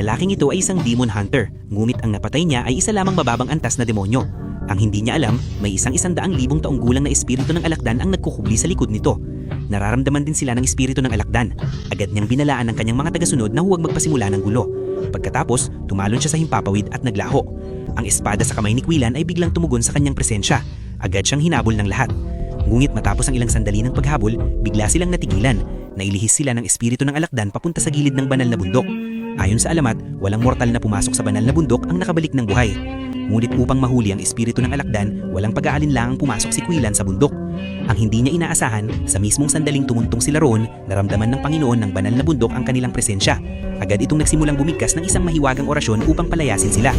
lalaking ito ay isang demon hunter, ngunit ang napatay niya ay isa lamang mababang antas na demonyo. Ang hindi niya alam, may isang 100,000 taong gulang na espiritu ng alakdan ang nagkukubli sa likod nito. Nararamdaman din sila ng espiritu ng alakdan. Agad niyang binalaan ng kanyang mga tagasunod na huwag magpasimula ng gulo. Pagkatapos, tumalon siya sa himpapawid at naglaho. Ang espada sa kamay ni Quillan ay biglang tumugon sa kanyang presensya. Agad siyang hinabol ng lahat. Ngunit matapos ang ilang sandali ng paghabol, bigla silang natigilan. Nailihis sila ng espiritu ng alakdan papunta sa gilid ng banal na bundok. Ayon sa alamat, walang mortal na pumasok sa banal na bundok ang nakabalik ng buhay. Ngunit upang mahuli ang espiritu ng alakdan, walang pag-aalinlangang pumasok si Quillan sa bundok. Ang hindi niya inaasahan, sa mismong sandaling tumuntong sila roon, naramdaman ng Panginoon ng banal na bundok ang kanilang presensya. Agad itong nagsimulang bumigkas ng isang mahiwagang orasyon upang palayasin sila.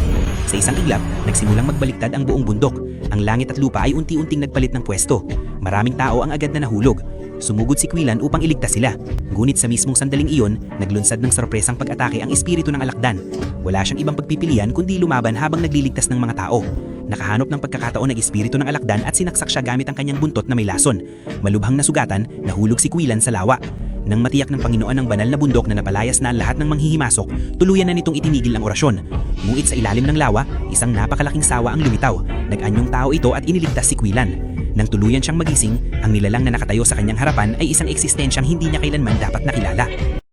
Sa isang iglap, nagsimulang magbaliktad ang buong bundok. Ang langit at lupa ay unti-unting nagpalit ng pwesto. Maraming tao ang agad na nahulog. Sumugod si Quillan upang iligtas sila. Ngunit sa mismong sandaling iyon, naglunsad ng sorpresang pag-atake ang espiritu ng alakdan. Wala siyang ibang pagpipilian kundi lumaban habang nagliligtas ng mga tao. Nakahanap ng pagkakataon ng espiritu ng alakdan at sinaksak siya gamit ang kanyang buntot na may lason. Malubhang nasugatan, nahulog si Quillan sa lawa. Nang matiyak ng Panginoon ang banal na bundok na napalayas na ang lahat ng manghihimasok, tuluyan na nitong itinigil ang orasyon. Ngunit sa ilalim ng lawa, isang napakalaking sawa ang lumitaw. Nag-anyong tao ito at iniligtas si Quillan. Nang tuluyan siyang magising, ang nilalang na nakatayo sa kanyang harapan ay isang eksistensyang hindi niya kailanman dapat nakilala.